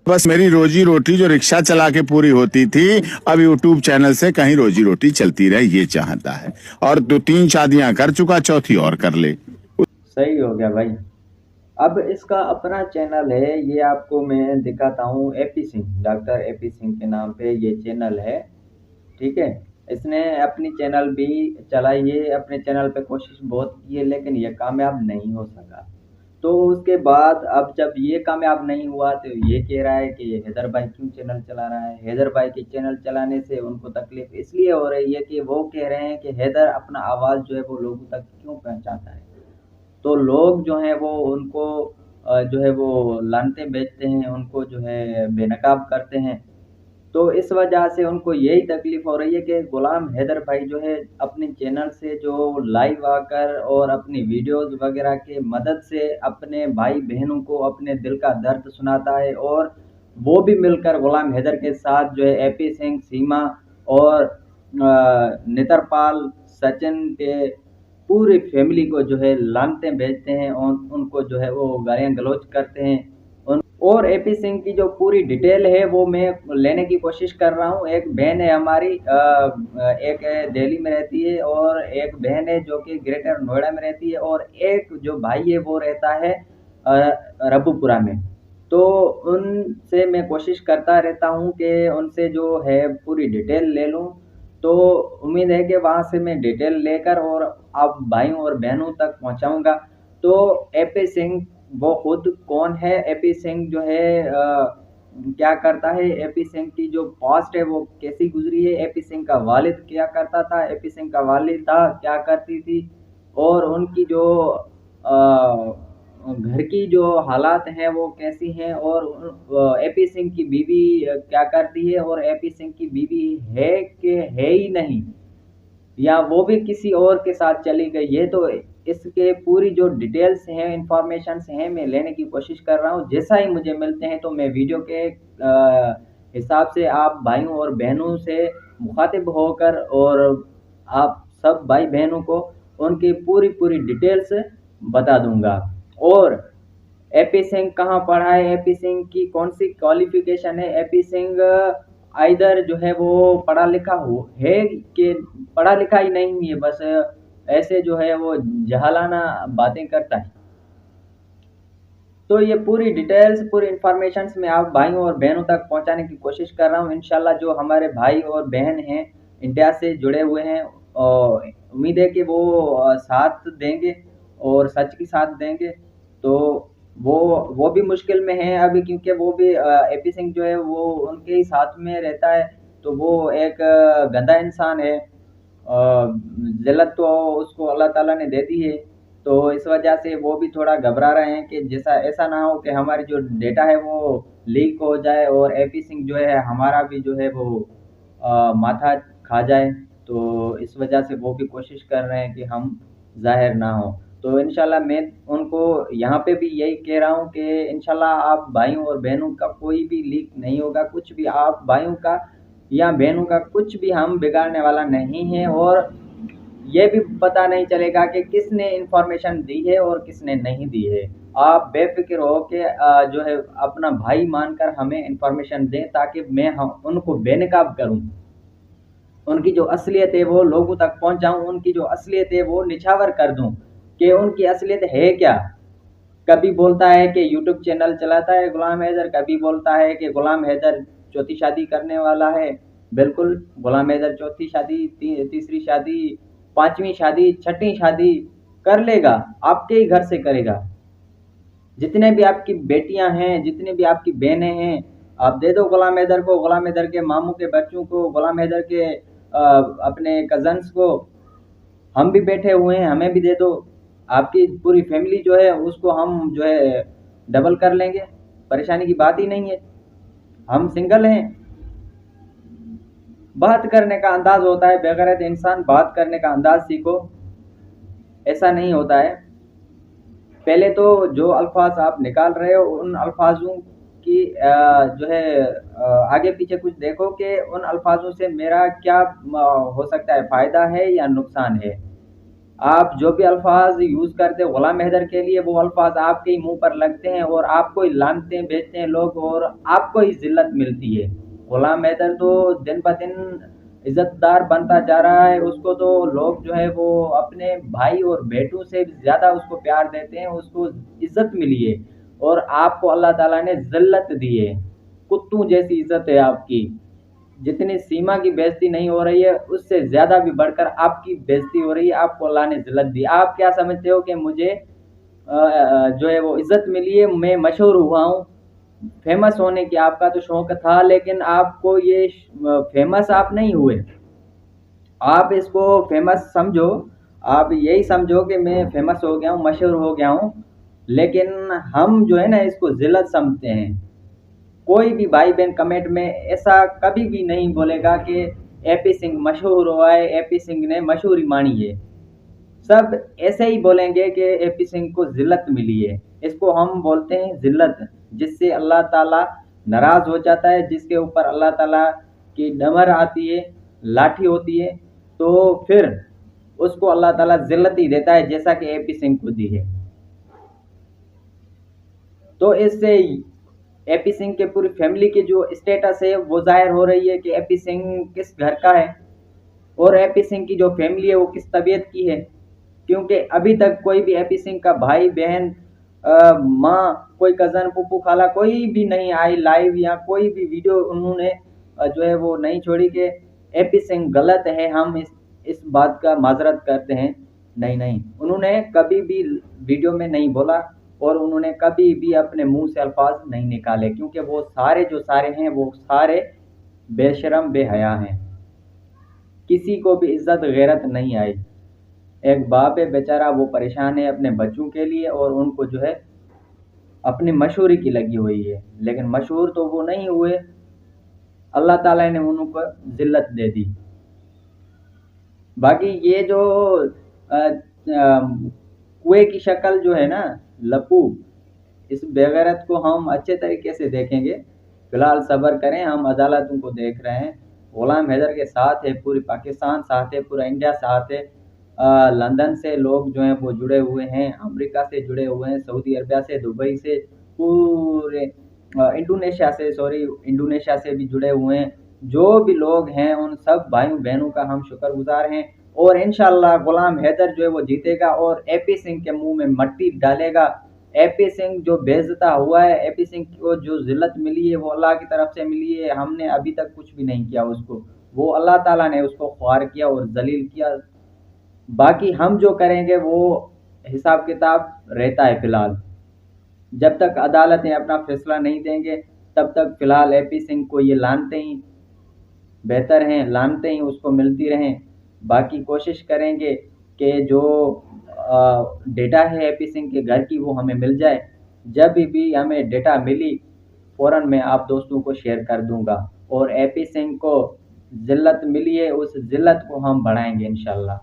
बस मेरी रोजी रोटी जो रिक्शा चला के पूरी होती थी, अब यूट्यूब चैनल से कहीं रोजी रोटी चलती रहे, ये चाहता है। और 2-3 शादियां कर चुका, चौथी और कर ले। सही हो गया भाई। अब इसका अपना चैनल है, ये आपको मैं दिखाता हूँ। AP Singh, doctor AP Singh के नाम पे ये चैनल है, ठीक है। इसने अपनी चैनल भी चलाई है, अपने चैनल पे कोशिश बहुत की है, लेकिन ये कामयाब नहीं हो सका। तो उसके बाद अब जब ये कामयाब नहीं हुआ तो ये कह रहा है कि हैदर भाई क्यों चैनल चला रहा है। हैदर भाई के चैनल चलाने से उनको तकलीफ इसलिए हो रही है कि वो कह रहे हैं कि हैदर अपना आवाज़ जो है वो लोगों तक क्यों पहुंचाता है। तो लोग जो हैं वो उनको जो है वो लानते बेचते हैं, उनको जो है बेनकाब करते हैं। तो इस वजह से उनको यही तकलीफ हो रही है कि गुलाम हैदर भाई जो है अपने चैनल से जो लाइव आकर और अपनी वीडियोस वगैरह के मदद से अपने भाई बहनों को अपने दिल का दर्द सुनाता है, और वो भी मिलकर गुलाम हैदर के साथ जो है एपी सिंह, सीमा और नेत्रपाल, सचिन के पूरी फैमिली को जो है लानते भेजते हैं और उनको जो है वो गालियाँ गलौज करते हैं। और एपी सिंह की जो पूरी डिटेल है वो मैं लेने की कोशिश कर रहा हूँ। एक बहन है हमारी, एक दिल्ली में रहती है, और एक बहन है जो कि ग्रेटर नोएडा में रहती है, और एक जो भाई है वो रहता है रबुपुरा में। तो उनसे मैं कोशिश करता रहता हूँ कि उनसे जो है पूरी डिटेल ले लूँ। तो उम्मीद है कि वहाँ से मैं डिटेल लेकर और आप भाइयों और बहनों तक पहुँचाऊँगा। तो एपी सिंह वो खुद कौन है, एपी सिंह जो है क्या करता है, एपी सिंह की जो पास्ट है वो कैसी गुजरी है, एपी सिंह का वालिद क्या करता था, एपी सिंह का वालिदा क्या करती थी, और उनकी जो घर की जो हालात हैं वो कैसी हैं, और एपी सिंह की बीवी क्या करती है, और एपी सिंह की बीवी है कि है ही नहीं, या वो भी किसी और के साथ चली गई है। तो इसके पूरी जो डिटेल्स हैं, इंफॉर्मेशंस हैं, मैं लेने की कोशिश कर रहा हूँ। जैसा ही मुझे मिलते हैं तो मैं वीडियो के हिसाब से आप भाइयों और बहनों से मुखातिब होकर और आप सब भाई बहनों को उनकी पूरी पूरी डिटेल्स बता दूंगा। और एपी सिंह कहाँ पढ़ा है, एपी सिंह की कौन सी क्वालिफिकेशन है, एपी सिंह आइदर जो है वो पढ़ा लिखा हो है कि पढ़ा लिखा ही नहीं है, बस ऐसे जो है वो जहालाना बातें करता है। तो ये पूरी डिटेल्स, पूरी इंफॉर्मेशंस मैं आप भाइयों और बहनों तक पहुंचाने की कोशिश कर रहा हूँ। इंशाल्लाह जो हमारे भाई और बहन हैं इंडिया से जुड़े हुए हैं, और उम्मीद है कि वो साथ देंगे और सच की साथ देंगे। तो वो वो भी मुश्किल में हैं अभी, क्योंकि वो भी एपी सिंह जो है वो उनके ही साथ में रहता है। तो वो एक गंदा इंसान है, ज़िल्लत तो उसको अल्लाह ताला ने दे दी है। तो इस वजह से वो भी थोड़ा घबरा रहे हैं कि जैसा ऐसा ना हो कि हमारी जो डेटा है वो लीक हो जाए और एपी सिंह जो है हमारा भी जो है वो माथा खा जाए। तो इस वजह से वो भी कोशिश कर रहे हैं कि हम ज़ाहिर ना हो। तो इंशाल्लाह मैं उनको यहाँ पे भी यही कह रहा हूँ कि इंशाल्लाह आप भाइयों और बहनों का कोई भी लीक नहीं होगा, कुछ भी आप भाइयों का या बहनों का कुछ भी हम बिगाड़ने वाला नहीं है, और ये भी पता नहीं चलेगा कि किसने इंफॉर्मेशन दी है और किसने नहीं दी है। आप बेफिक्र हो कि जो है अपना भाई मानकर हमें इंफॉर्मेशन दें, ताकि मैं हम उनको बेनकाब करूं, उनकी जो असलियत है वो लोगों तक पहुंचाऊं, उनकी जो असलियत है वो निछावर कर दूं कि उनकी असलियत है क्या। कभी बोलता है कि यूट्यूब चैनल चलाता है गुलाम हैदर, कभी बोलता है कि गुलाम हैदर चौथी शादी करने वाला है। बिल्कुल, गुलाम हैदर चौथी शादी, तीसरी शादी, पांचवी शादी, छठी शादी कर लेगा, आपके ही घर से करेगा। जितने भी आपकी बेटियां हैं, जितने भी आपकी बहनें हैं, आप दे दो गुलाम हैदर को, गुलाम हैदर के मामू के बच्चों को, गुलाम हैदर के अपने कजन्स को। हम भी बैठे हुए हैं, हमें भी दे दो। आपकी पूरी फैमिली जो है उसको हम जो है डबल कर लेंगे, परेशानी की बात ही नहीं है। हम सिंगल हैं। बात करने का अंदाज होता है, बेगैरत इंसान, बात करने का अंदाज सीखो, ऐसा नहीं होता है। पहले तो जो अल्फाज आप निकाल रहे हो उन अल्फाजों की जो है आगे पीछे कुछ देखो कि उन अल्फाजों से मेरा क्या हो सकता है, फ़ायदा है या नुकसान है। آپ جو بھی الفاظ یوز کرتے ہیں غلام حیدر کے لیے، وہ الفاظ آپ کے ہی منہ پر لگتے ہیں اور آپ کو ہی لانتے ہیں بیچتے ہیں لوگ اور آپ کو ہی ذلت ملتی ہے۔ غلام حیدر تو دن بہ دن عزت دار بنتا جا رہا ہے، اس کو تو لوگ جو ہے وہ اپنے بھائی اور بیٹوں سے بھی زیادہ اس کو پیار دیتے ہیں، اس کو عزت ملی ہے، اور آپ کو اللہ تعالیٰ نے ذلت دی ہے، کتوں جیسی عزت ہے آپ کی۔ جتنی سیما کی بےزتی نہیں ہو رہی ہے اس سے زیادہ بھی بڑھ کر آپ کی بےزتی ہو رہی ہے، آپ کو اللہ نے ذلت دی۔ آپ کیا سمجھتے ہو کہ مجھے جو ہے وہ عزت ملی ہے، میں مشہور ہوا ہوں؟ فیمس ہونے کی آپ کا تو شوق تھا، لیکن آپ کو یہ فیمس آپ نہیں ہوئے۔ آپ اس کو فیمس سمجھو، آپ یہی سمجھو کہ میں فیمس ہو گیا ہوں، مشہور ہو گیا ہوں، لیکن ہم جو ہے نا اس کو ذلت سمجھتے ہیں۔ کوئی بھی بھائی بہن کمنٹ میں ایسا کبھی بھی نہیں بولے گا کہ اے پی سنگھ مشہور ہوا ہے، اے پی سنگھ نے مشہوری مانی ہے۔ سب ایسے ہی بولیں گے کہ اے پی سنگھ کو ذلت ملی ہے۔ اس کو ہم بولتے ہیں ذلت، جس سے اللہ تعالیٰ ناراض ہو جاتا ہے، جس کے اوپر اللہ تعالیٰ کی ڈمر آتی ہے، لاٹھی ہوتی ہے، تو پھر اس کو اللہ تعالیٰ ذلت ہی دیتا ہے، جیسا کہ اے پی سنگھ کو دی ہے۔ تو اس سے اے پی سنگھ کے پوری فیملی کی جو اسٹیٹس ہے وہ ظاہر ہو رہی ہے کہ اے پی سنگھ کس گھر کا ہے، اور اے پی سنگھ کی جو فیملی ہے وہ کس طبیعت کی ہے، کیونکہ ابھی تک کوئی بھی اے پی سنگھ کا بھائی بہن ماں، کوئی کزن، پھپھو خالہ، کوئی بھی نہیں آئی لائیو، یا کوئی بھی ویڈیو انہوں نے جو ہے وہ نہیں چھوڑی کہ اے پی سنگھ غلط ہے، ہم اس بات کا معذرت کرتے ہیں۔ نہیں، انہوں نے کبھی بھی ویڈیو میں نہیں بولا، اور انہوں نے کبھی بھی اپنے منہ سے الفاظ نہیں نکالے، کیونکہ وہ سارے جو سارے ہیں وہ سارے بے شرم بے حیا ہیں، کسی کو بھی عزت غیرت نہیں آئی۔ ایک باپ ہے بیچارہ، وہ پریشان ہے اپنے بچوں کے لیے، اور ان کو جو ہے اپنی مشہوری کی لگی ہوئی ہے، لیکن مشہور تو وہ نہیں ہوئے، اللہ تعالیٰ نے ان کو ذلت دے دی۔ باقی یہ جو کوئے کی شکل جو ہے نا لپو، اس بغیرت کو ہم اچھے طریقے سے دیکھیں گے۔ فی الحال صبر کریں، ہم عدالتوں کو دیکھ رہے ہیں۔ غلام حیدر کے ساتھ ہے پوری پاکستان، ساتھ ہے پورا انڈیا، ساتھ ہے لندن سے لوگ جو ہیں وہ جڑے ہوئے ہیں، امریکہ سے جڑے ہوئے ہیں، سعودی عربیہ سے، دبئی سے، پورے انڈونیشیا سے بھی جڑے ہوئے ہیں۔ جو بھی لوگ ہیں ان سب بھائیوں بہنوں کا ہم شکر گزار ہیں، اور انشاءاللہ غلام حیدر جو ہے وہ جیتے گا، اور اے پی سنگھ کے منہ میں مٹی ڈالے گا۔ اے پی سنگھ جو بےعزتا ہوا ہے، اے پی سنگھ کو جو ذلت ملی ہے وہ اللہ کی طرف سے ملی ہے، ہم نے ابھی تک کچھ بھی نہیں کیا اس کو، وہ اللہ تعالیٰ نے اس کو خوار کیا اور ذلیل کیا۔ باقی ہم جو کریں گے وہ حساب کتاب رہتا ہے فی الحال، جب تک عدالتیں اپنا فیصلہ نہیں دیں گے تب تک فی الحال اے پی سنگھ کو یہ لانتے ہی بہتر ہیں، لانتے ہی اس کو ملتی رہیں۔ باقی کوشش کریں گے کہ جو ڈیٹا ہے اے پی سنگھ کے گھر کی وہ ہمیں مل جائے، جب بھی ہمیں ڈیٹا ملی فوراً میں آپ دوستوں کو شیئر کر دوں گا، اور اے پی سنگھ کو ذلت ملی ہے اس ذلت کو ہم بڑھائیں گے انشاءاللہ۔